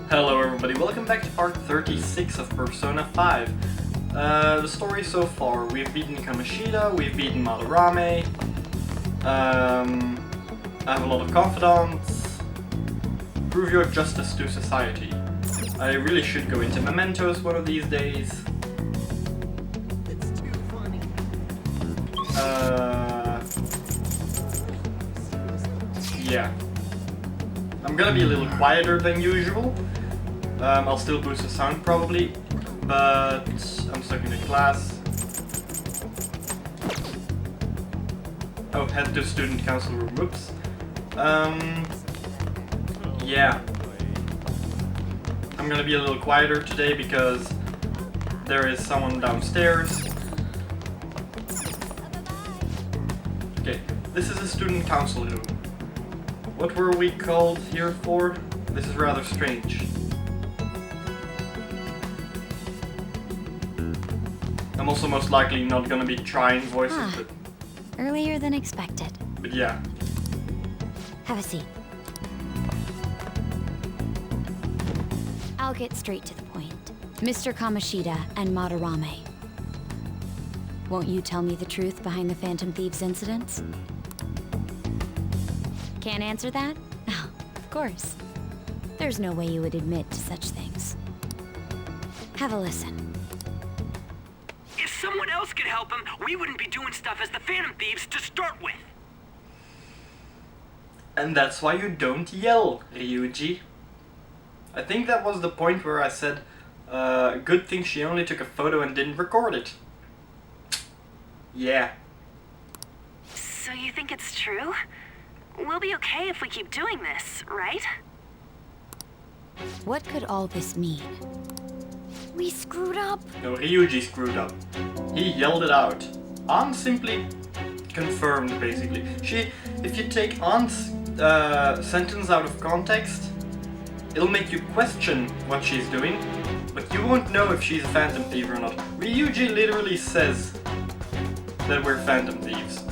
Hello everybody, welcome back to part 36 of Persona 5. The story so far, we've beaten Kamoshida, we've beaten Madarame, I have a lot of confidence, prove your justice to society. I really should go into mementos one of these days. It's too funny. Yeah. I'm gonna be a little quieter than usual. I'll still boost the sound probably, but I'm stuck in the class. Oh, head to student council room, whoops. Yeah. I'm gonna be a little quieter today because there is someone downstairs. Okay, this is a student council room. What were we called here for? This is rather strange. I'm also most likely not gonna be trying voices, Earlier than expected. but yeah. Have a seat. I'll get straight to the point. Mr. Kamoshida and Madarame. Won't you tell me the truth behind the Phantom Thieves incidents? Can't answer that? Oh, of course. There's no way you would admit to such things. Have a listen. If someone else could help him, we wouldn't be doing stuff as the Phantom Thieves to start with. And that's why you don't yell, Ryuji. I think that was the point where I said, good thing she only took a photo and didn't record it. Yeah. So you think it's true? We'll be okay if we keep doing this, right? What could all this mean? We screwed up. No, Ryuji screwed up. He yelled it out. Ann simply confirmed, basically. If you take Ann's sentence out of context, it'll make you question what she's doing, but you won't know if she's a Phantom Thief or not. Ryuji literally says that we're Phantom Thieves.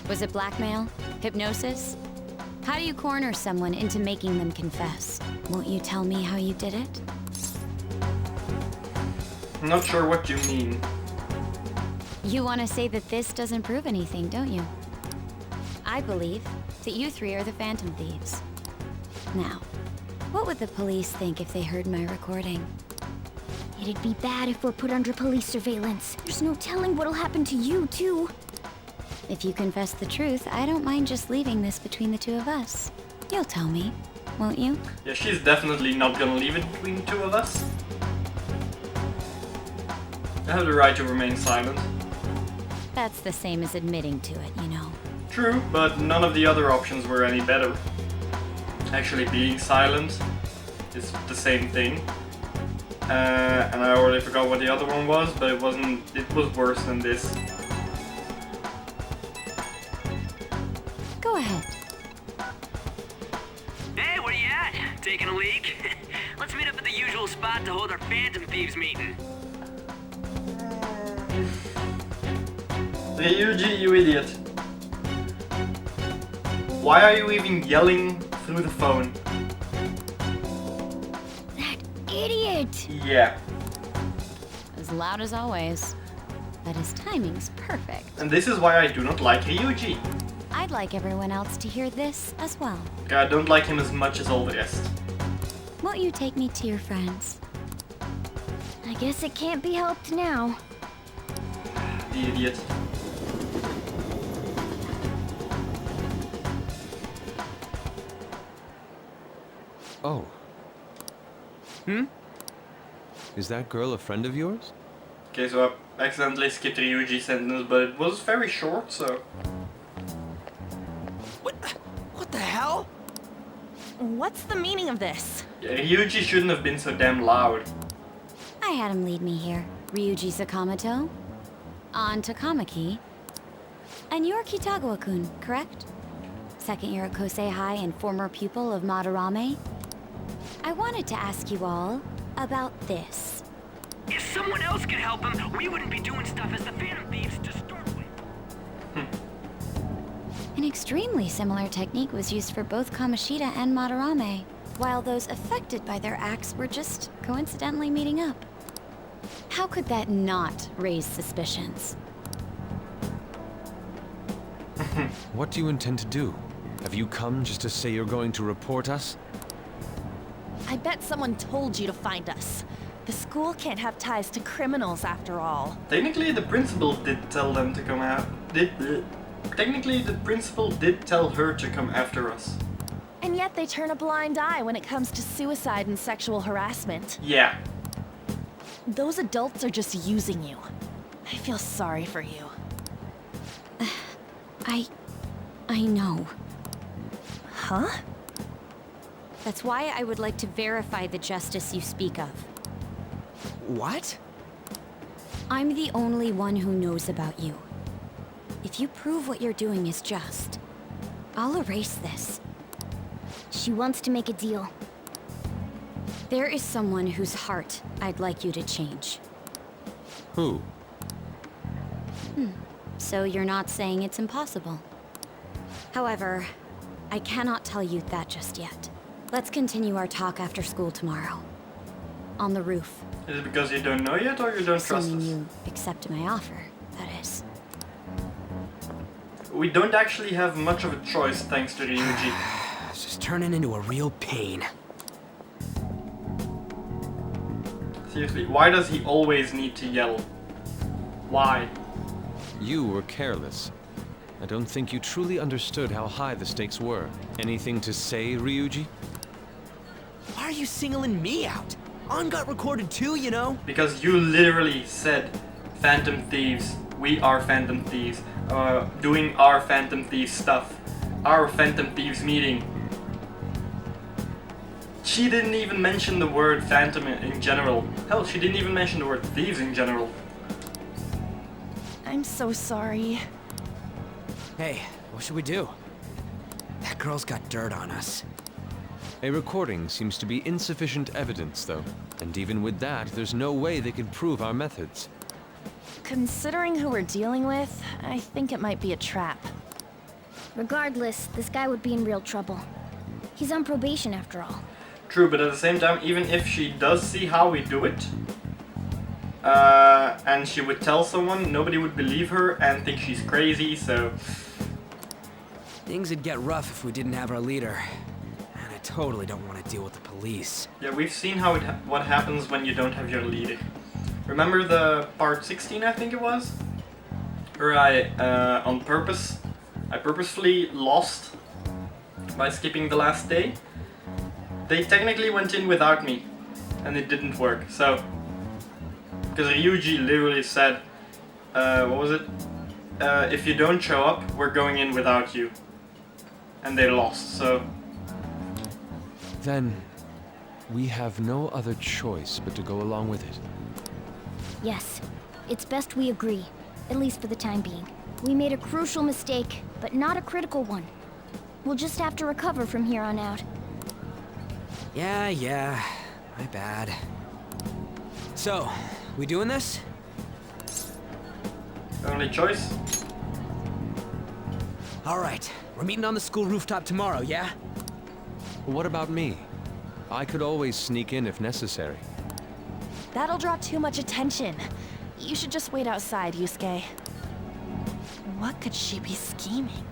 Was it blackmail? Hypnosis? How do you corner someone into making them confess? Won't you tell me how you did it? I'm not sure what you mean. You want to say that this doesn't prove anything, don't you? I believe that you three are the Phantom Thieves. Now, what would the police think if they heard my recording? It'd be bad if we're put under police surveillance. There's no telling what'll happen to you, too. If you confess the truth, I don't mind just leaving this between the two of us. You'll tell me, won't you? Yeah, she's definitely not gonna leave it between the two of us. I have the right to remain silent. That's the same as admitting to it, you know. True, but none of the other options were any better. Actually, being silent is the same thing. And I already forgot what the other one was, but it was worse than this. Go ahead. Hey, where you at? Taking a leak? Let's meet up at the usual spot to hold our Phantom Thieves meeting. Ryuji, you idiot. Why are you even yelling through the phone? That idiot! Yeah. As loud as always. But his timing's perfect. And this is why I do not like Ryuji. I'd like everyone else to hear this as well. I don't like him as much as all the rest. Won't you take me to your friends? I guess it can't be helped now. The idiot. Oh. Is that girl a friend of yours? Okay, so I accidentally skipped Ryuji's sentence, but it was very short, so... What the hell? What's the meaning of this? Yeah, Ryuji shouldn't have been so damn loud. I had him lead me here. Ryuji Sakamoto, An Takamaki, and you're Kitagawa-kun, correct? Second year at Kosei High and former pupil of Madarame. I wanted to ask you all about this. If someone else could help him, we wouldn't be doing stuff as the Phantom Thieves to start with. An extremely similar technique was used for both Kamoshida and Madarame. while those affected by their acts were just coincidentally meeting up. How could that not raise suspicions? What do you intend to do? Have you come just to say you're going to report us? I bet someone told you to find us. The school can't have ties to criminals after all. Technically, the principal did tell them to come out. Technically, the principal did tell her to come after us. And yet they turn a blind eye when it comes to suicide and sexual harassment. Yeah. Those adults are just using you. I feel sorry for you. I know. Huh? That's why I would like to verify the justice you speak of. What? I'm the only one who knows about you. If you prove what you're doing is just, I'll erase this. She wants to make a deal. There is someone whose heart I'd like you to change. Who? So you're not saying it's impossible. However, I cannot tell you that just yet. Let's continue our talk after school tomorrow. On the roof. Is it because you don't know yet or you don't trust Assuming us? you accept my offer, that is. We don't actually have much of a choice thanks to Ryuji. It's just turning into a real pain. Seriously, why does he always need to yell? Why? You were careless. I don't think you truly understood how high the stakes were. Anything to say, Ryuji? Why are you singling me out? On got recorded too, you know? Because you literally said Phantom Thieves. We are Phantom Thieves. Doing our Phantom Thieves stuff. Our Phantom Thieves meeting. She didn't even mention the word Phantom in general. Hell, she didn't even mention the word Thieves in general. I'm so sorry. Hey, what should we do? That girl's got dirt on us. A recording seems to be insufficient evidence, though. And even with that, there's no way they could prove our methods. Considering who we're dealing with, I think it might be a trap. Regardless, this guy would be in real trouble. He's on probation after all. True, but at the same time, even if she does see how we do it, and she would tell someone, nobody would believe her and think she's crazy, so... Things would get rough if we didn't have our leader. And I totally don't want to deal with the police. Yeah, we've seen how what happens when you don't have your leader. Remember the part 16, I think it was? Where I purposefully lost by skipping the last day. They technically went in without me, and it didn't work, so... Because Ryuji literally said, what was it? If you don't show up, we're going in without you. And they lost, so... Then, we have no other choice but to go along with it. Yes, it's best we agree, at least for the time being. We made a crucial mistake, but not a critical one. We'll just have to recover from here on out. Yeah, my bad. So, we doing this? Only choice? Alright, we're meeting on the school rooftop tomorrow, yeah? What about me? I could always sneak in if necessary. That'll draw too much attention. You should just wait outside, Yusuke. What could she be scheming?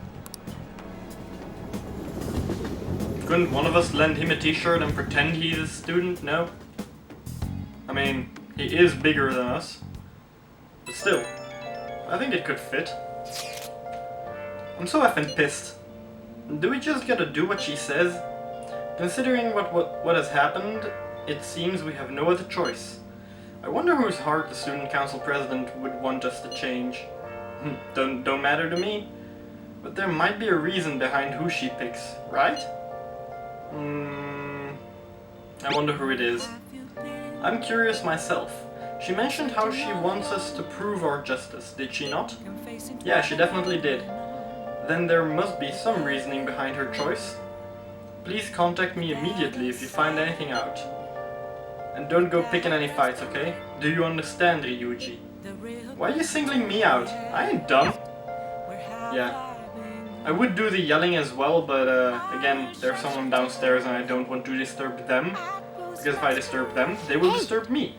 Couldn't one of us lend him a t-shirt and pretend he's a student? No? I mean, he is bigger than us. But still, I think it could fit. I'm so effing pissed. Do we just gotta do what she says? Considering what has happened, it seems we have no other choice. I wonder whose heart the student council president would want us to change. Don't matter to me, but there might be a reason behind who she picks, right? I wonder who it is. I'm curious myself. She mentioned how she wants us to prove our justice, did she not? Yeah, she definitely did. Then there must be some reasoning behind her choice. Please contact me immediately if you find anything out. And don't go picking any fights, okay? Do you understand, Ryuji? Why are you singling me out? I ain't dumb. Yeah. I would do the yelling as well, but again, there's someone downstairs and I don't want to disturb them. Because if I disturb them, they will disturb me.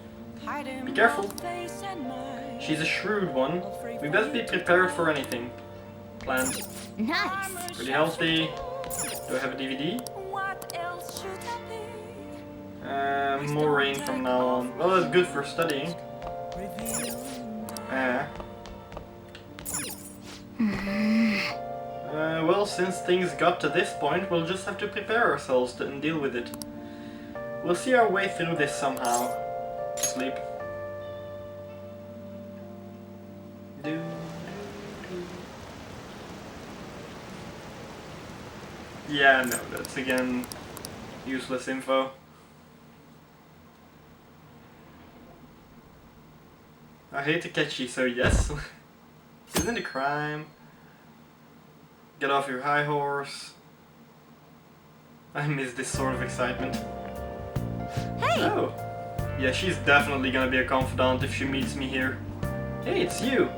Be careful. She's a shrewd one. We best be prepared for anything. Planned. Nice. Pretty healthy. Do I have a DVD? More rain from now on. Well, that's good for studying. Well, since things got to this point, we'll just have to prepare ourselves and deal with it. We'll see our way through this somehow. Sleep. Yeah, no, that's again useless info. I hate Takechi, so yes. Isn't it a crime? Get off your high horse. I miss this sort of excitement. Hey! Oh. Yeah, she's definitely gonna be a confidant if she meets me here. Hey, it's you!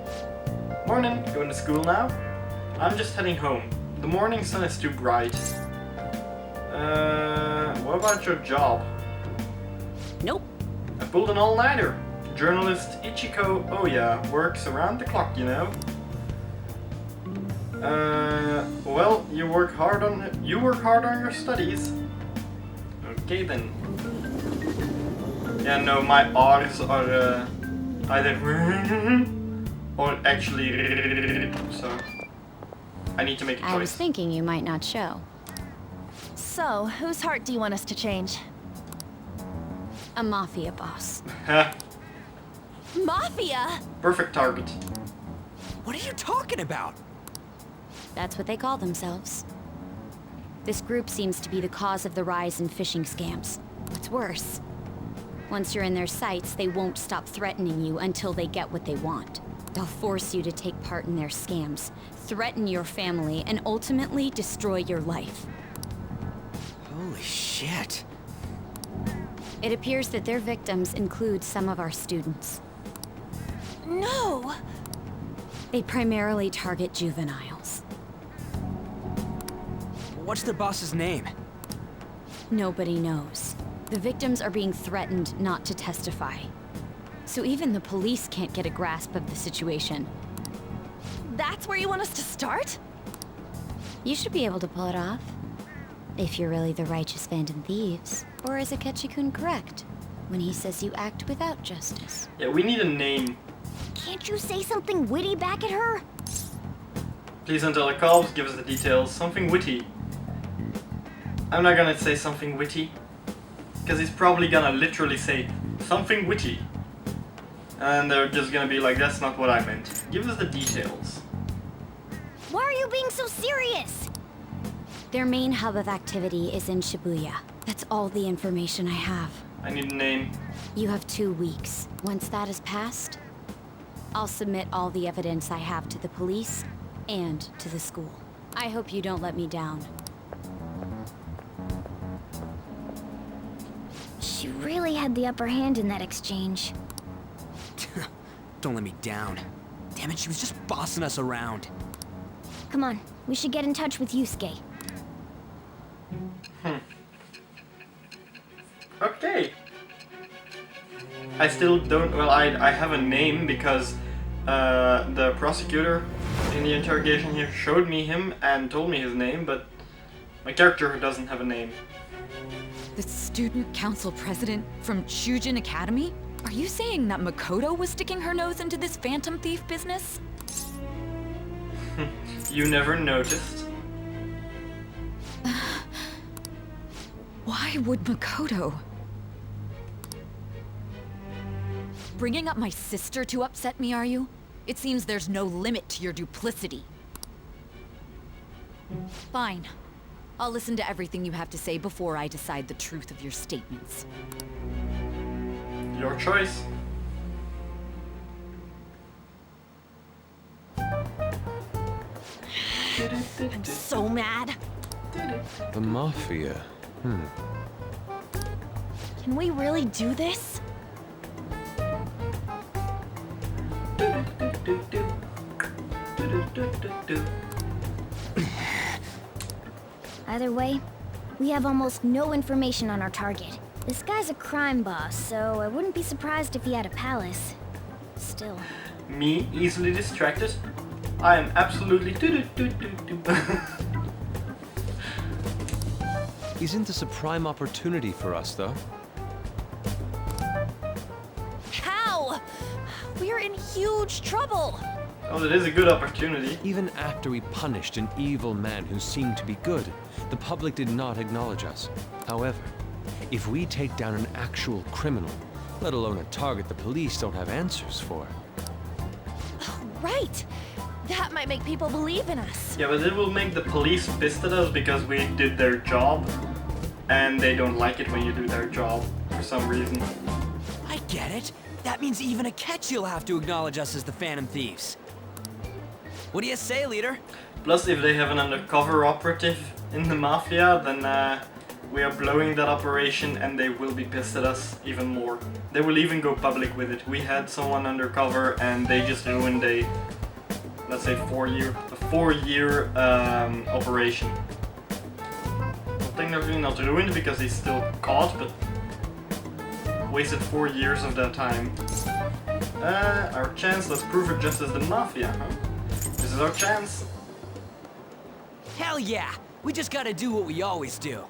Morning, going to school now? I'm just heading home. The morning sun is too bright. What about your job? Nope. I pulled an all-nighter. Journalist Ichiko Oya works around the clock, you know. Well, you work hard on your studies. Okay then. Yeah, no, my R's are either or actually so I need to make a choice. I was thinking you might not show. So, whose heart do you want us to change? A mafia boss. Mafia? Perfect target. What are you talking about? That's what they call themselves. This group seems to be the cause of the rise in phishing scams. What's worse, once you're in their sights, they won't stop threatening you until they get what they want. They'll force you to take part in their scams, threaten your family, and ultimately destroy your life. Holy shit. It appears that their victims include some of our students. No! They primarily target juveniles. What's their boss's name? Nobody knows. The victims are being threatened not to testify. So even the police can't get a grasp of the situation. That's where you want us to start? You should be able to pull it off. If you're really the righteous Phantom Thieves. Or is Akechi-kun correct when he says you act without justice? Yeah, we need a name. Can't you say something witty back at her? Please don't tell the cops, give us the details. Something witty. I'm not gonna say something witty. Because he's probably gonna literally say something witty. And they're just gonna be like, that's not what I meant. Give us the details. Why are you being so serious? Their main hub of activity is in Shibuya. That's all the information I have. I need a name. You have 2 weeks. Once that is passed, I'll submit all the evidence I have to the police and to the school. I hope you don't let me down. She really had the upper hand in that exchange. Don't let me down. Damn it, she was just bossing us around. Come on, we should get in touch with Yusuke. Okay. I still don't, well, I have a name because the prosecutor in the interrogation here showed me him and told me his name, but my character doesn't have a name. The student council president from Chujin Academy? Are you saying that Makoto was sticking her nose into this phantom thief business? You never noticed. Why would Makoto? Bringing up my sister to upset me, are you? It seems there's no limit to your duplicity. Fine. I'll listen to everything you have to say before I decide the truth of your statements. Your choice. I'm so mad. The Mafia. Can we really do this? Either way, we have almost no information on our target. This guy's a crime boss, so I wouldn't be surprised if he had a palace. Still. Me, easily distracted? I am absolutely Isn't this a prime opportunity for us, though? How? We're in huge trouble. Oh, it is a good opportunity. Even after we punished an evil man who seemed to be good, the public did not acknowledge us. However, if we take down an actual criminal, let alone a target the police don't have answers for. Right. That might make people believe in us. Yeah, but it will make the police pissed at us because we did their job, and they don't like it when you do their job for some reason. I get it. That means even a catch will have to acknowledge us as the Phantom Thieves. What do you say, leader? Plus, if they have an undercover operative in the Mafia, then we are blowing that operation and they will be pissed at us even more. They will even go public with it. We had someone undercover and they just ruined a, let's say, 4-year operation. Well, technically not ruined because he's still caught, but wasted 4 years of that time. Our chance, let's prove it just as the Mafia, huh? This is our chance. Hell yeah! We just gotta do what we always do.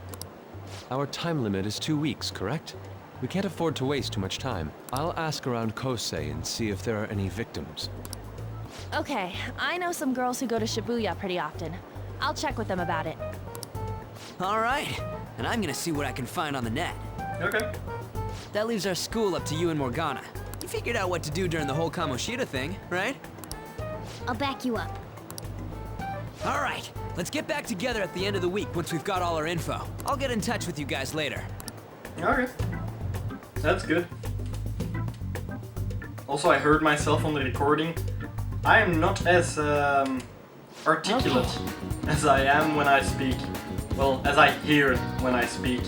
Our time limit is 2 weeks, correct? We can't afford to waste too much time. I'll ask around Kosei and see if there are any victims. Okay, I know some girls who go to Shibuya pretty often. I'll check with them about it. Alright, and I'm gonna see what I can find on the net. Okay. That leaves our school up to you and Morgana. You figured out what to do during the whole Kamoshida thing, right? I'll back you up. Alright, let's get back together at the end of the week once we've got all our info. I'll get in touch with you guys later. Okay. That's good. Also, I heard myself on the recording. I am not as articulate as I am when I speak. Well, as I hear when I speak.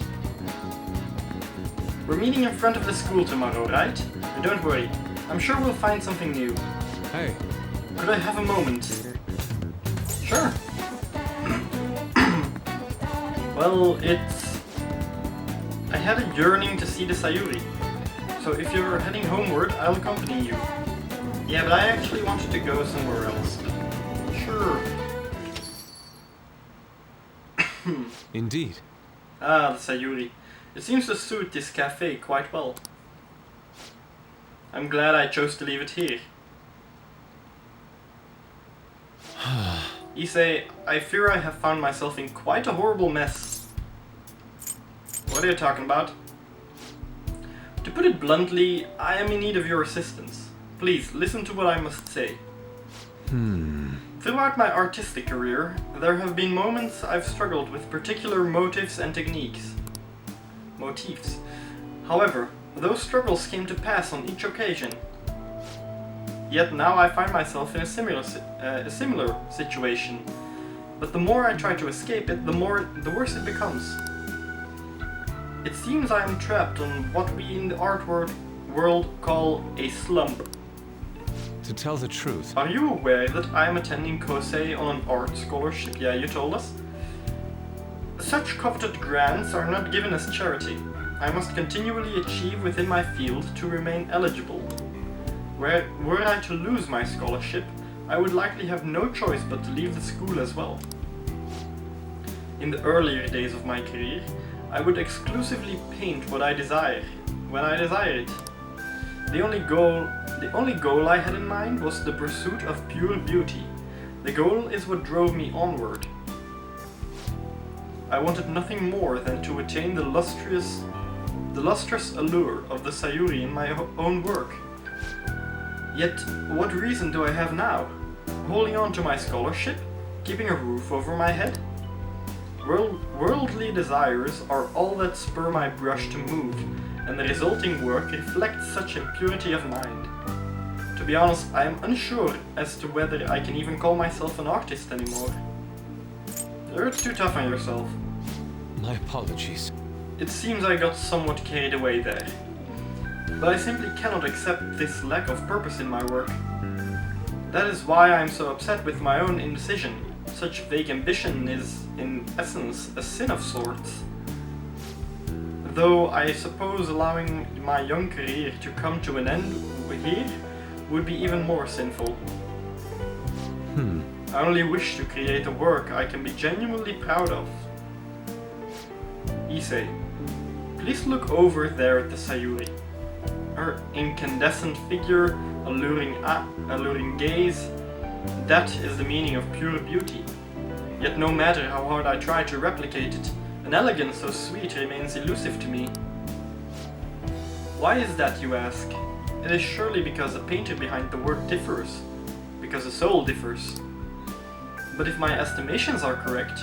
We're meeting in front of the school tomorrow, right? And don't worry, I'm sure we'll find something new. Hey. Could I have a moment? Sure. Well, I had a yearning to see the Sayuri. So if you're heading homeward, I'll accompany you. Yeah, but I actually wanted to go somewhere else. Sure. Indeed. Ah, the Sayuri. It seems to suit this cafe quite well. I'm glad I chose to leave it here. Issei, I fear I have found myself in quite a horrible mess. What are you talking about? To put it bluntly, I am in need of your assistance. Please, listen to what I must say. Throughout my artistic career, there have been moments I've struggled with particular motives and techniques. Motifs. However, those struggles came to pass on each occasion. Yet now I find myself in a similar situation. But the more I try to escape it, the worse it becomes. It seems I am trapped on what we in the art world call a slump. To tell the truth... Are you aware that I am attending Kosei on an art scholarship? Yeah, you told us. Such coveted grants are not given as charity. I must continually achieve within my field to remain eligible. Were I to lose my scholarship, I would likely have no choice but to leave the school as well. In the earlier days of my career, I would exclusively paint what I desire, when I desire it. The only goal I had in mind was the pursuit of pure beauty. The goal is what drove me onward. I wanted nothing more than to attain the lustrous allure of the Sayuri in my own work. Yet, what reason do I have now? Holding on to my scholarship? Keeping a roof over my head? Worldly desires are all that spur my brush to move, and the resulting work reflects such impurity of mind. To be honest, I am unsure as to whether I can even call myself an artist anymore. You're too tough on yourself. My apologies. It seems I got somewhat carried away there. But I simply cannot accept this lack of purpose in my work. That is why I am so upset with my own indecision. such vague ambition is, in essence, a sin of sorts. Though I suppose allowing my young career to come to an end here would be even more sinful. I only wish to create a work I can be genuinely proud of. Issei, please look over there at the Sayuri. Her incandescent figure, alluring gaze, that is the meaning of pure beauty. Yet no matter how hard I try to replicate it, an elegance so sweet remains elusive to me. Why is that, you ask? It is surely because the painter behind the work differs, because the soul differs. But if my estimations are correct,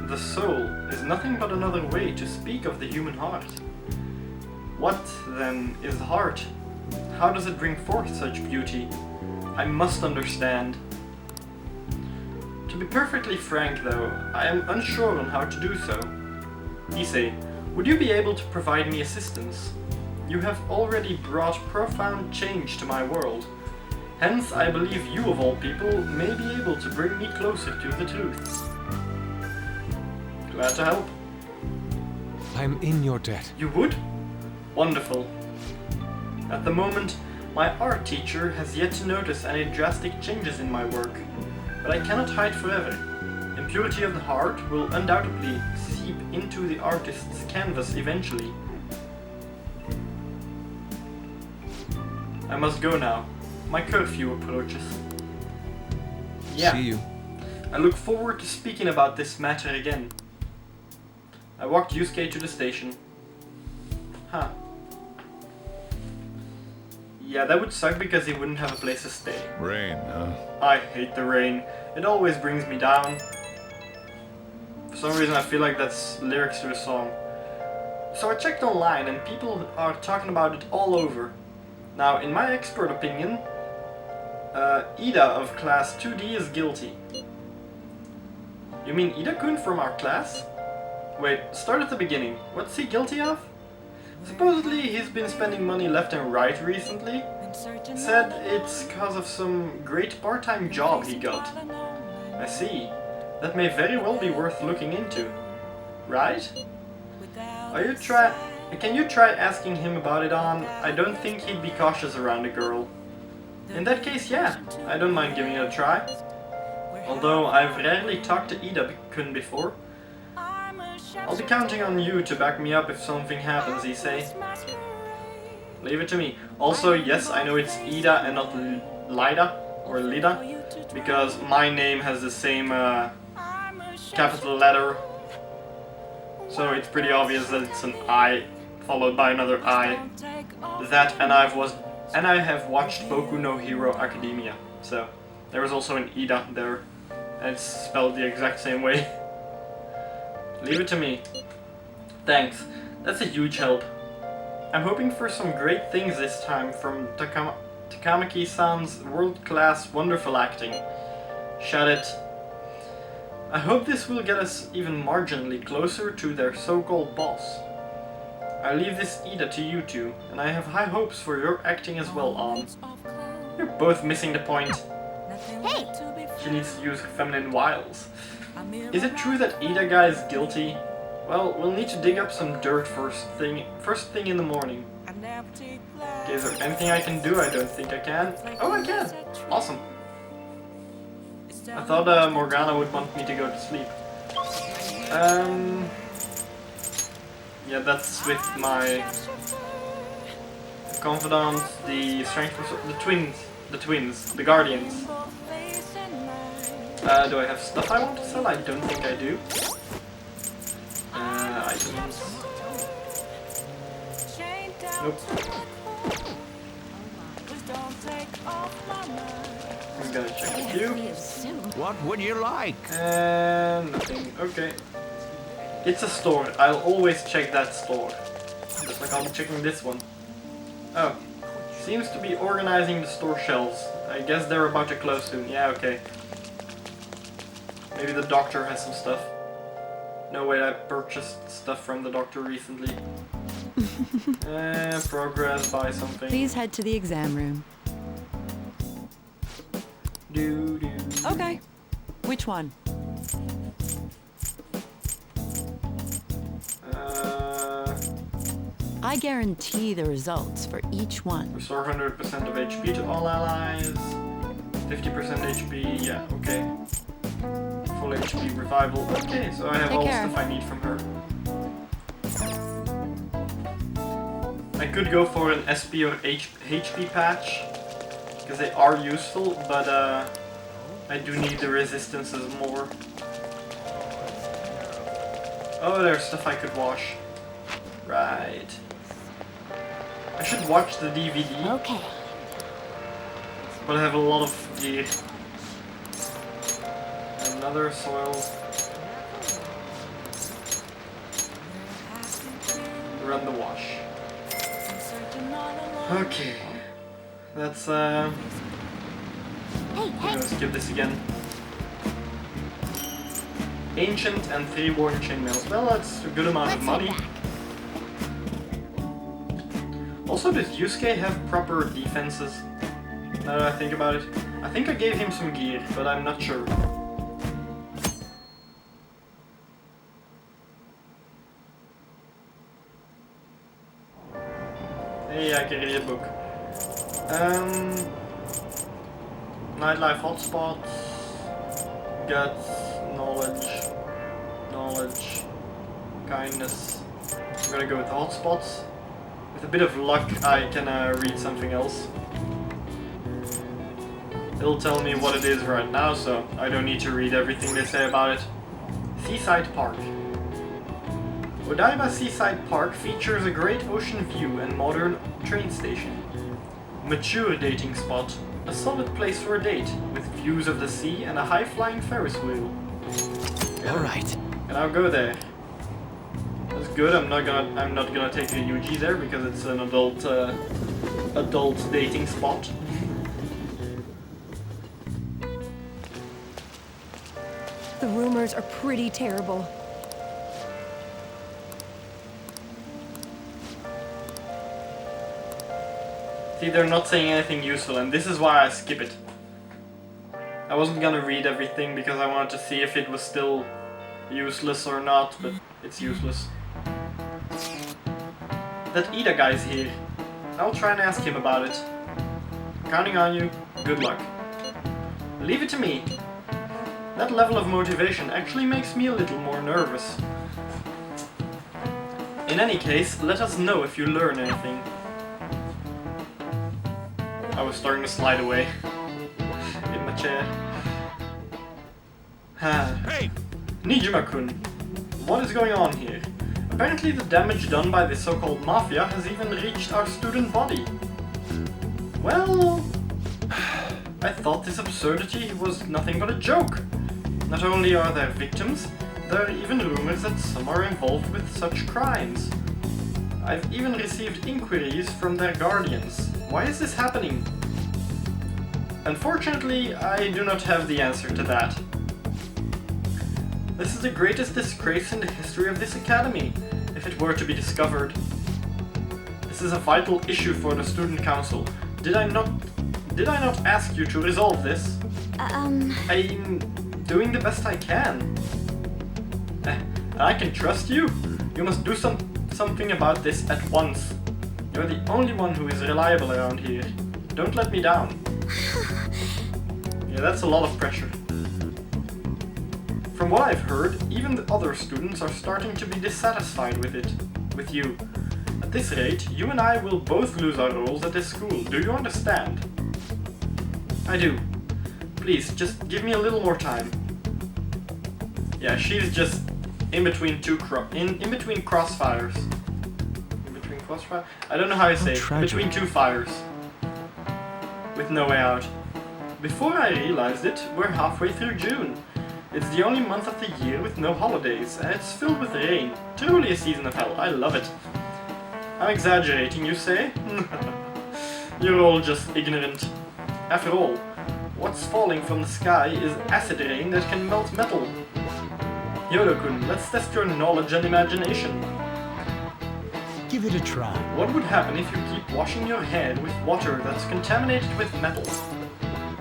the soul is nothing but another way to speak of the human heart. What, then, is the heart? How does it bring forth such beauty? I must understand. To be perfectly frank, though, I am unsure on how to do so. Issei, would you be able to provide me assistance? You have already brought profound change to my world. Hence, I believe you, of all people, may be able to bring me closer to the truth. Glad to help. I'm in your debt. You would? Wonderful. At the moment, my art teacher has yet to notice any drastic changes in my work, but I cannot hide forever. Impurity of the heart will undoubtedly seep into the artist's canvas eventually. I must go now. My curfew approaches. Yeah. See you. I look forward to speaking about this matter again. I walked Yusuke to the station. Huh. Yeah, that would suck because he wouldn't have a place to stay. Rain, huh? I hate the rain. It always brings me down. For some reason I feel like that's lyrics to a song. So I checked online and people are talking about it all over. Now, in my expert opinion, Ida of class 2D is guilty. You mean Ida-kun from our class? Wait, start at the beginning. What's he guilty of? Supposedly he's been spending money left and right recently. Said it's cause of some great part-time job he got. I see. That may very well be worth looking into. Right? Can you try asking him about it on? I don't think he'd be cautious around a girl. In that case, yeah, I don't mind giving it a try. Although I've rarely talked to Ida-kun before. I'll be counting on you to back me up if something happens, Issei. Leave it to me. Also, yes, I know it's Ida and not Lida or Lida, because my name has the same capital letter. So it's pretty obvious that it's an I followed by another I. That and I have watched Boku no Hero Academia. So there was also an Ida there, and it's spelled the exact same way. Leave it to me. Thanks. That's a huge help. I'm hoping for some great things this time from Takamaki-san's world-class wonderful acting. SHADY. I hope this will get us even marginally closer to their so-called boss. I leave this Ida to you two, and I have high hopes for your acting as well, On. You're both missing the point. Hey! She needs to use feminine wiles. Is it true that Ida guy is guilty? Well, we'll need to dig up some dirt first thing in the morning. Okay, is there anything I can do? I don't think I can. Oh, I can! Awesome. I thought Morgana would want me to go to sleep. Yeah, that's with my confidant, the strength, the twins, the guardians. Do I have stuff I want to sell? I don't think I do. Items. Nope. I'm gonna check with you. What would you like? Nothing. Okay. It's a store. I'll always check that store. Just like I'll be checking this one. Oh. Seems to be organizing the store shelves. I guess they're about to close soon. Yeah, okay. Maybe the doctor has some stuff. No way, I purchased stuff from the doctor recently. Progress, buy something. Please head to the exam room. Do. Okay. Which one? I guarantee the results for each one. Restore 100% of HP to all allies. 50% HP, yeah, okay. Full HP revival. Okay, so I have all the stuff I need from her. I could go for an SP or HP patch, because they are useful, but I do need the resistances more. Oh, there's stuff I could wash. Right. I should watch the DVD. Okay. But I have a lot of gear. Another soil. Run the wash. Okay. Let's Hey, let's skip this again. Ancient and 3 worn chainmails. Well, that's a good amount of money. Also, does Yusuke have proper defenses? Now that I think about it. I think I gave him some gear, but I'm not sure. Hey, I can read a book. Nightlife hotspots. Guts. Knowledge. Kindness. I'm gonna go with the hotspots. With a bit of luck, I can read something else. It'll tell me what it is right now, so I don't need to read everything they say about it. Seaside Park. Odaiba Seaside Park features a great ocean view and modern train station. Mature dating spot. A solid place for a date, with views of the sea and a high-flying Ferris wheel. Alright. And I'll go there. That's good. I'm not gonna take a Yuji there because it's an adult dating spot. The rumors are pretty terrible. See, they're not saying anything useful, and this is why I skip it. I wasn't gonna read everything because I wanted to see if it was still useless or not, but it's useless. That Ida guy's here. I'll try and ask him about it. Counting on you. Good luck. Leave it to me. That level of motivation actually makes me a little more nervous. In any case, let us know if you learn anything. I was starting to slide away in my chair. Hey! Nijima-kun, what is going on here? Apparently the damage done by the so-called mafia has even reached our student body. Well, I thought this absurdity was nothing but a joke. Not only are there victims, there are even rumors that some are involved with such crimes. I've even received inquiries from their guardians. Why is this happening? Unfortunately, I do not have the answer to that. This is the greatest disgrace in the history of this academy, if it were to be discovered. This is a vital issue for the student council. Did I not ask you to resolve this? I'm doing the best I can. I can trust you. You must do something about this at once. You're the only one who is reliable around here. Don't let me down. Yeah, that's a lot of pressure. From what I've heard, even the other students are starting to be dissatisfied with you. At this rate, you and I will both lose our roles at this school. Do you understand? I do. Please, just give me a little more time. Yeah, she's just in between crossfires. In between crossfires? I don't know how you say it. In between two fires. With no way out. Before I realized it, we're halfway through June. It's the only month of the year with no holidays, and it's filled with rain. Truly a season of hell. I love it. I'm exaggerating, you say? You're all just ignorant. After all, what's falling from the sky is acid rain that can melt metal. Yodo-kun, let's test your knowledge and imagination. Give it a try. What would happen if you keep washing your head with water that's contaminated with metal?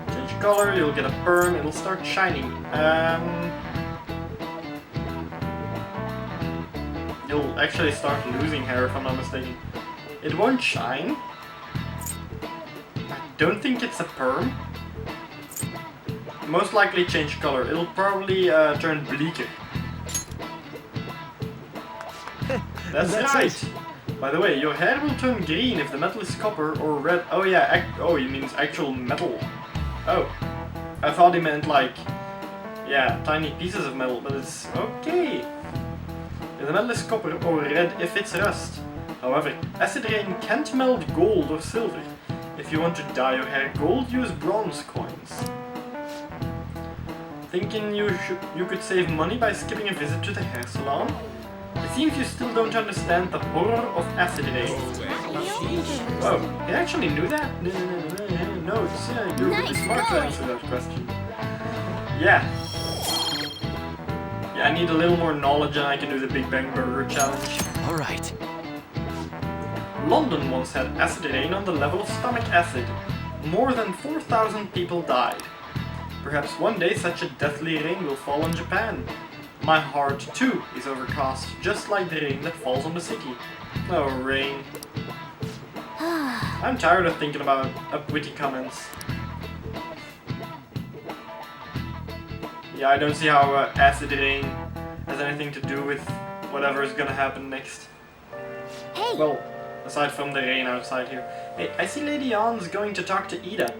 Change color, you'll get a burn, it'll start shining. You'll actually start losing hair if I'm not mistaken. It won't shine. I don't think it's a perm. Most likely change color. It'll probably turn bleaker. That's right. It. By the way, your hair will turn green if the metal is copper or red. Oh yeah, oh, he means actual metal. Oh, I thought he meant like, yeah, tiny pieces of metal, but it's okay. If the metal is copper or red if it's rust. However, acid rain can't melt gold or silver. If you want to dye your hair gold, use bronze coins. Thinking you could save money by skipping a visit to the hair salon? It seems you still don't understand the horror of acid rain. Oh, you actually knew that? No, it's, you're really smart to answer that question. Yeah. Yeah, I need a little more knowledge and I can do the Big Bang Burger challenge. Alright. London once had acid rain on the level of stomach acid. More than 4,000 people died. Perhaps one day such a deathly rain will fall on Japan. My heart, too, is overcast, just like the rain that falls on the city. Oh, rain. I'm tired of thinking about upwitty comments. Yeah, I don't see how acid rain has anything to do with whatever is gonna happen next. Hey! Well, aside from the rain outside here. Hey, I see Lady Ann's going to talk to Ida.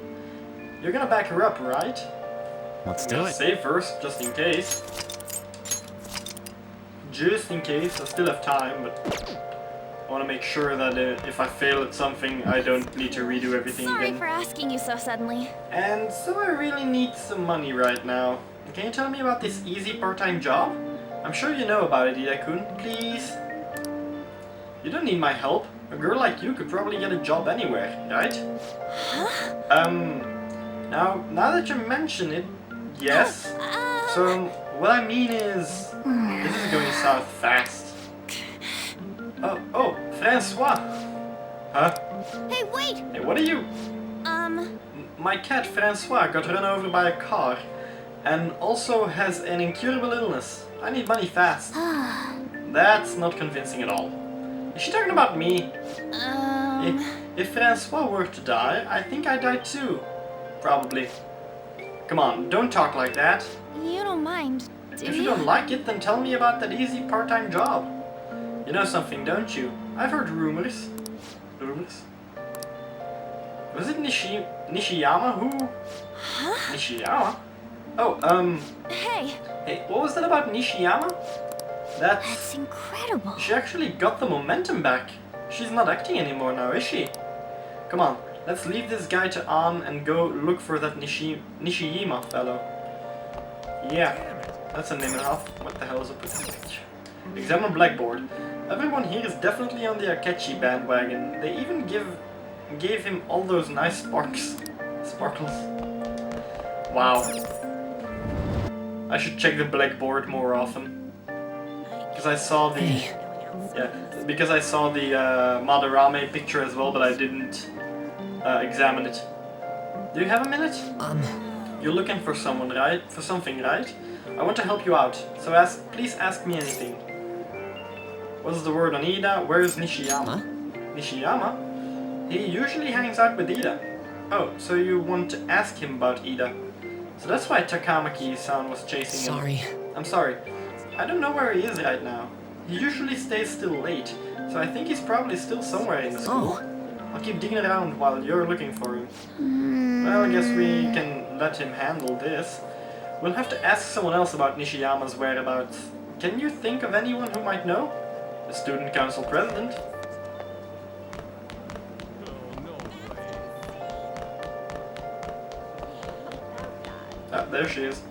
You're gonna back her up, right? Let's do it. Save first, just in case. Just in case, I still have time, but I want to make sure that if I fail at something, I don't need to redo everything Sorry again. for asking you so suddenly. And so I really need some money right now. Can you tell me about this easy part-time job? I'm sure you know about it, Ida-kun. Please? You don't need my help. A girl like you could probably get a job anywhere, right? Huh? Now that you mention it, yes. So, what I mean is, this is going south fast. Oh, Francois! Huh? Hey, wait! Hey, what are you? My cat Francois got run over by a car, and also has an incurable illness. I need money fast. That's not convincing at all. Is she talking about me? If Francois were to die, I think I'd die too. Probably. Come on, don't talk like that. You don't mind, do If you don't like it, then tell me about that easy part-time job. You know something, don't you? I've heard rumors. Rumors? Was it Nishiyama who? Huh? Nishiyama? Oh, Hey! Hey, what was that about Nishiyama? That's incredible. She actually got the momentum back. She's not acting anymore now, is she? Come on, let's leave this guy to An and go look for that Nishiyama fellow. Yeah, that's a name and a half. What the hell is up with this picture? Examine blackboard. Everyone here is definitely on the Akechi bandwagon. They even gave him all those nice sparkles. Wow. I should check the blackboard more often. Because I saw the Madarame picture as well, but I didn't examine it. Do you have a minute? You're looking for someone, right? For something, right? I want to help you out, so please ask me anything. What's the word on Ida? Where's Nishiyama? Huh? Nishiyama? He usually hangs out with Ida. Oh, so you want to ask him about Ida. So that's why Takamaki-san was chasing him. I'm sorry. I don't know where he is right now. He usually stays still late, so I think he's probably still somewhere in the school. I'll keep digging around while you're looking for him. Well, I guess we can let him handle this. We'll have to ask someone else about Nishiyama's whereabouts. Can you think of anyone who might know? The student council president. Ah, there she is.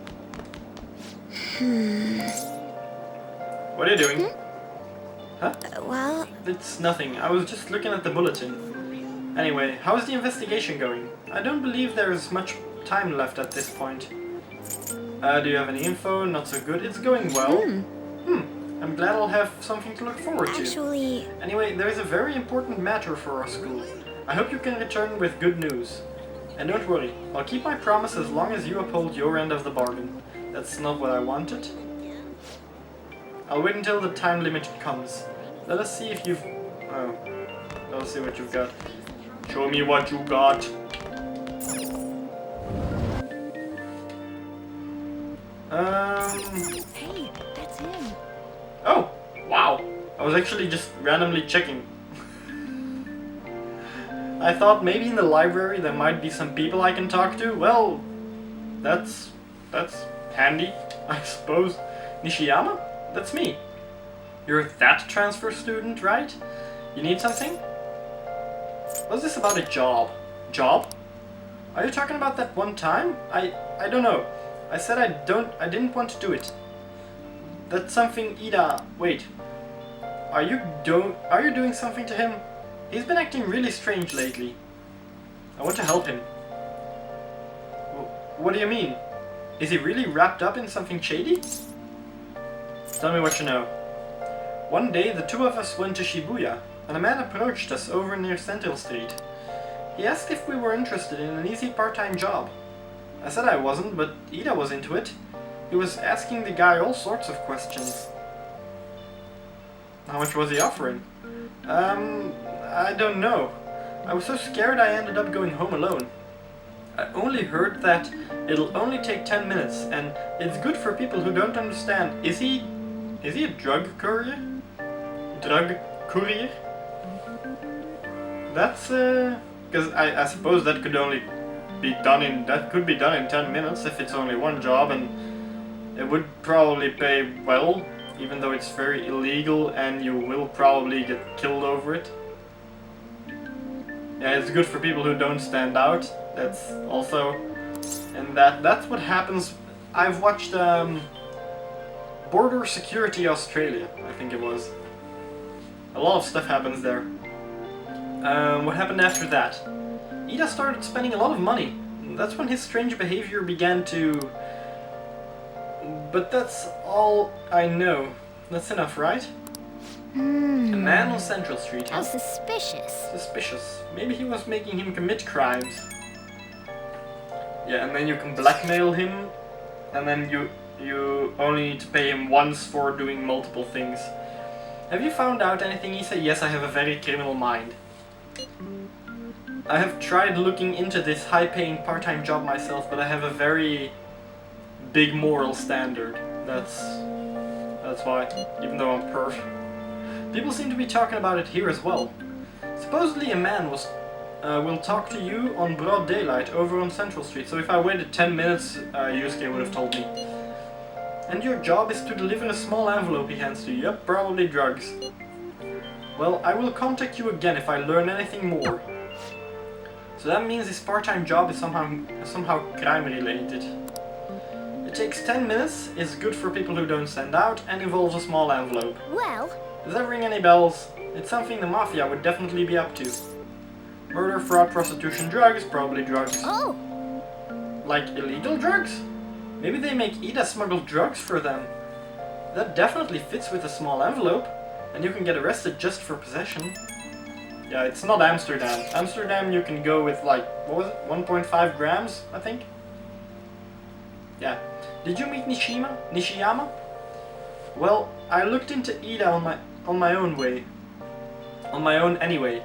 What are you doing? Huh? Well... It's nothing. I was just looking at the bulletin. Anyway, how's the investigation going? I don't believe there's much time left at this point. Do you have any info? Not so good. It's going well. I'm glad I'll have something to look forward to. Actually... Anyway, there is a very important matter for our school. I hope you can return with good news. And don't worry, I'll keep my promise as long as you uphold your end of the bargain. That's not what I wanted. I'll wait until the time limit comes. Let us see if you've... Oh. Let's see what you've got. Show me what you got. Hey, that's him. Oh, wow. I was actually just randomly checking. I thought maybe in the library there might be some people I can talk to. Well, that's handy, I suppose. Nishiyama? That's me. You're that transfer student, right? You need something? Was this about a job? Job? Are you talking about that one time? I don't know. I said I didn't want to do it. That's something Ida... Wait. Are you doing something to him? He's been acting really strange lately. I want to help him. What do you mean? Is he really wrapped up in something shady? Tell me what you know. One day the two of us went to Shibuya, and a man approached us over near Central Street. He asked if we were interested in an easy part-time job. I said I wasn't, but Ida was into it. He was asking the guy all sorts of questions. How much was he offering? I don't know. I was so scared I ended up going home alone. I only heard that it'll only take 10 minutes, and it's good for people who don't understand. Is he a drug courier? Drug courier? That's, because I suppose that could only be done in, 10 minutes if it's only one job, and it would probably pay well, even though it's very illegal and you will probably get killed over it. Yeah, it's good for people who don't stand out. That's also, and that's what happens. I've watched Border Security Australia, I think it was. A lot of stuff happens there. What happened after that? Ida started spending a lot of money. That's when his strange behavior began to... But that's all I know. That's enough, right? A man on Central Street, huh? How suspicious. Suspicious. Maybe he was making him commit crimes. Yeah, and then you can blackmail him, and then you only need to pay him once for doing multiple things. Have you found out anything, Issa? Yes, I have a very criminal mind. I have tried looking into this high-paying part-time job myself, but I have a very big moral standard. That's why, even though I'm perv. People seem to be talking about it here as well. Supposedly a man will talk to you on broad daylight over on Central Street, so if I waited 10 minutes, Yusuke would have told me. And your job is to deliver a small envelope he hands to you. Yep, probably drugs. Well, I will contact you again if I learn anything more. So that means this part-time job is somehow crime-related. It takes 10 minutes, is good for people who don't stand out, and involves a small envelope. Well... Does that ring any bells? It's something the Mafia would definitely be up to. Murder, fraud, prostitution, drugs, probably drugs. Oh! Like illegal drugs? Maybe they make Ida smuggle drugs for them. That definitely fits with a small envelope, and you can get arrested just for possession. Yeah, it's not Amsterdam. Amsterdam you can go with like, what was it, 1.5 grams, I think? Yeah. Did you meet Nishiyama? Well, I looked into Ida on my own way. On my own anyway.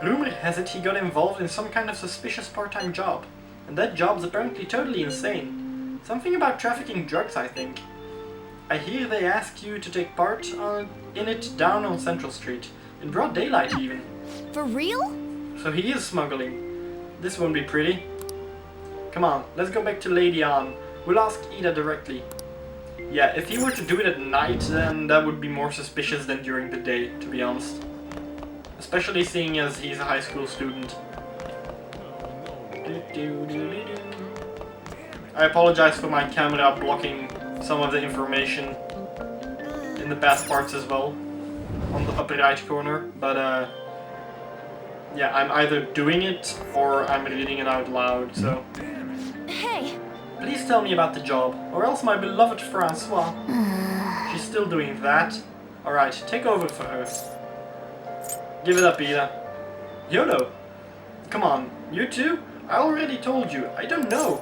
Rumor has it he got involved in some kind of suspicious part-time job. And that job's apparently totally insane. Something about trafficking drugs, I think. I hear they ask you to take part in it down on Central Street. In broad daylight even. For real? So he is smuggling. This won't be pretty. Come on, let's go back to Lady Ann. We'll ask Ida directly. Yeah, if he were to do it at night, then that would be more suspicious than during the day, to be honest. Especially seeing as he's a high school student. I apologize for my camera blocking some of the information in the past parts as well, on the upper right corner, but yeah, I'm either doing it or I'm reading it out loud, so... Hey! Please tell me about the job, or else my beloved Francois. She's still doing that. Alright, take over for her. Give it up, Ida. YOLO! Come on, you too? I already told you, I don't know.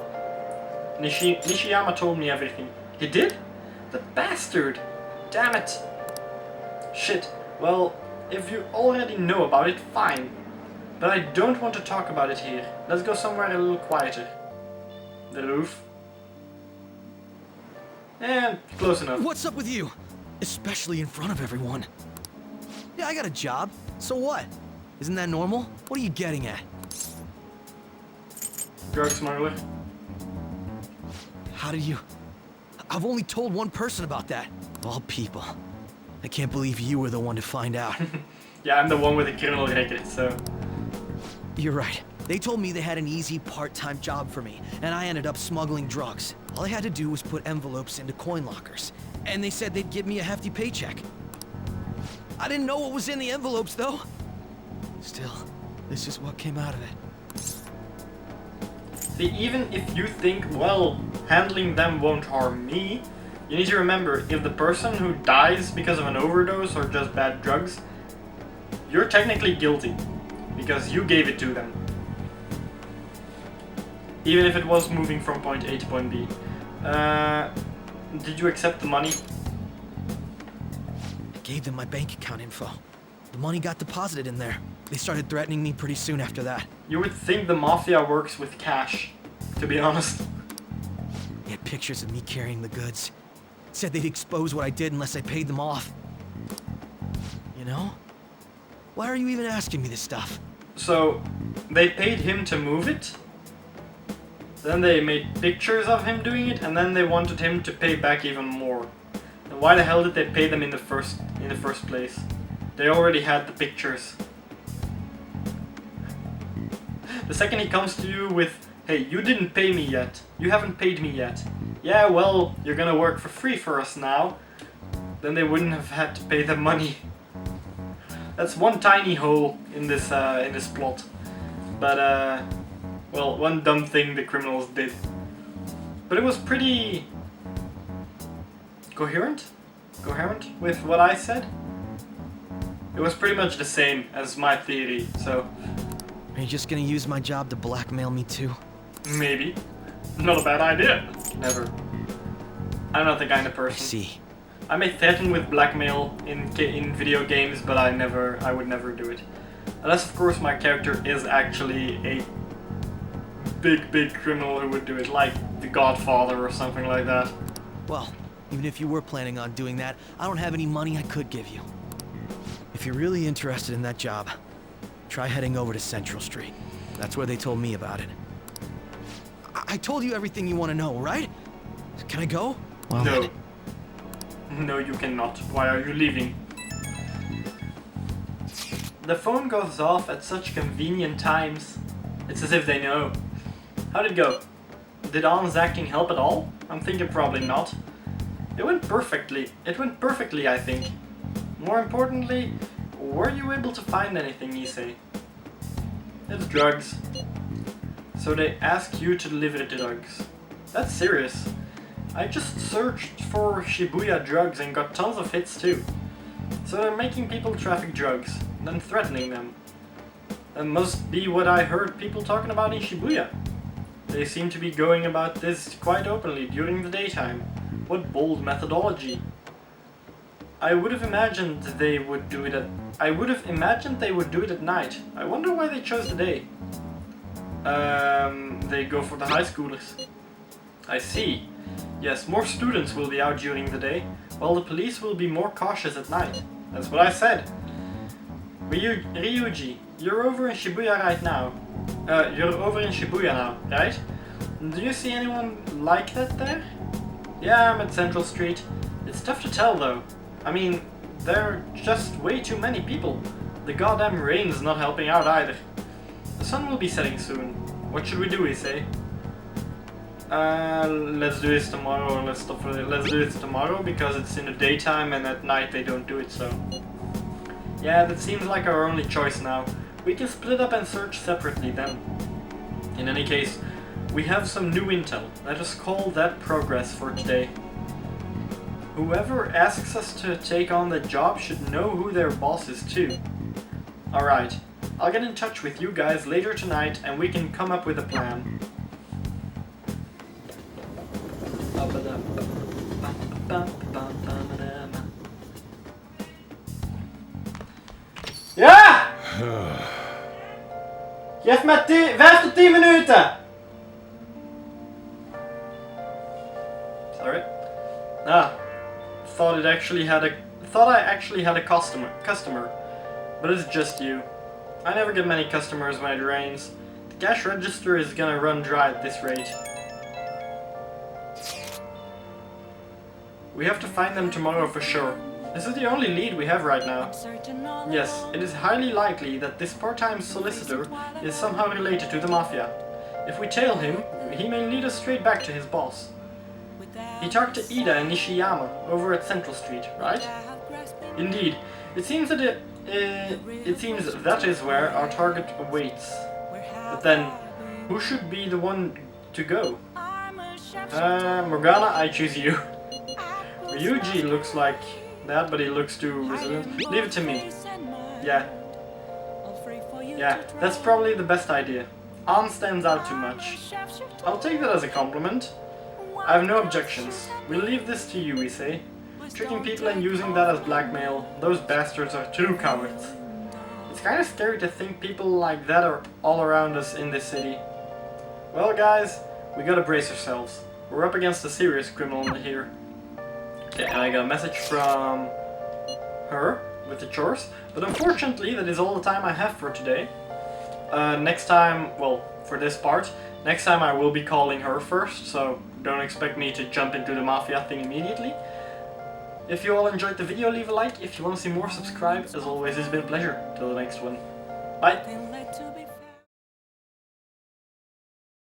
Nishiyama told me everything. He did? The bastard! Damn it! Shit, well, If you already know about it, fine. But I don't want to talk about it here. Let's go somewhere a little quieter. The roof. And close enough. What's up with you? Especially in front of everyone. Yeah, I got a job. So what? Isn't that normal? What are you getting at? Drug smuggler. How did you... I've only told one person about that. Of all people. I can't believe you were the one to find out. Yeah, I'm the one with the criminal record, so... You're right. They told me they had an easy part-time job for me, and I ended up smuggling drugs. All I had to do was put envelopes into coin lockers, and they said they'd give me a hefty paycheck. I didn't know what was in the envelopes, though. Still, this is what came out of it. See, even if you think, well, handling them won't harm me, you need to remember, if the person who dies because of an overdose or just bad drugs, you're technically guilty, because you gave it to them. Even if it was moving from point A to point B. Did you accept the money? I gave them my bank account info. The money got deposited in there. They started threatening me pretty soon after that. You would think the mafia works with cash, to be honest. They had pictures of me carrying the goods. Said they'd expose what I did unless I paid them off. You know? Why are you even asking me this stuff? So, they paid him to move it? Then they made pictures of him doing it, and then they wanted him to pay back even more. And why the hell did they pay them in the first place? They already had the pictures. The second he comes to you with, hey, you didn't pay me yet. You haven't paid me yet. Yeah, well, you're gonna work for free for us now. Then they wouldn't have had to pay the money. That's one tiny hole in this plot. But well, one dumb thing the criminals did. But it was pretty coherent with what I said. It was pretty much the same as my theory, so... Are you just gonna use my job to blackmail me too? Maybe. Not a bad idea. Never. I'm not the kind of person. I see. I may threaten with blackmail in video games, but I would never do it. Unless, of course, my character is actually a big criminal who would do it, like the Godfather or something like that. Well, even if you were planning on doing that, I don't have any money I could give you. If you're really interested in that job, try heading over to Central Street. That's where they told me about it. I told you everything you want to know, right? Can I go? Well, no. No, you cannot. Why are you leaving? The phone goes off at such convenient times. It's as if they know. How did it go? Did An's acting help at all? I'm thinking probably not. It went perfectly. It went perfectly, I think. More importantly, were you able to find anything, Issei? It's drugs. So they ask you to deliver the drugs. That's serious. I just searched for Shibuya drugs and got tons of hits too. So they're making people traffic drugs, then threatening them. That must be what I heard people talking about in Shibuya. They seem to be going about this quite openly during the daytime. What bold methodology. I would have imagined they would do it at night. I wonder why they chose the day. They go for the high schoolers. I see. Yes, more students will be out during the day, while the police will be more cautious at night. That's what I said. Ryuji, you're over in Shibuya right now. You're over in Shibuya now, right? Do you see anyone like that there? Yeah, I'm at Central Street. It's tough to tell though. I mean, there are just way too many people. The goddamn rain's not helping out either. The sun will be setting soon. What should we do, Issei? Let's do this tomorrow, or let's do this tomorrow because it's in the daytime and at night they don't do it, so... Yeah, that seems like our only choice now. We can split up and search separately then. In any case, we have some new intel. Let us call that progress for today. Whoever asks us to take on the job should know who their boss is too. Alright, I'll get in touch with you guys later tonight and we can come up with a plan. Geef me 5 tot 10 minuten! Sorry. Thought I actually had a customer. But it's just you. I never get many customers when it rains. The cash register is gonna run dry at this rate. We have to find them tomorrow for sure. This is the only lead we have right now. Yes, it is highly likely that this part-time solicitor is somehow related to the Mafia. If we tail him, he may lead us straight back to his boss. He talked to Ida and Nishiyama over at Central Street, right? Indeed. It seems that is where our target awaits. But then, who should be the one to go? Morgana, I choose you. Ryuji looks like that, but he looks too resilient. Leave it to me. Yeah, that's probably the best idea. Ann stands out too much. I'll take that as a compliment. I have no objections. We'll leave this to you, we say. Tricking people and using that as blackmail, those bastards are true cowards. It's kind of scary to think people like that are all around us in this city. Well guys, we gotta brace ourselves. We're up against a serious criminal here. Okay, and I got a message from her with the chores, but unfortunately that is all the time I have for today. Next time, well, for this part, next time I will be calling her first, so don't expect me to jump into the Mafia thing immediately. If you all enjoyed the video, leave a like. If you want to see more, subscribe. As always, it's been a pleasure. Till the next one. Bye!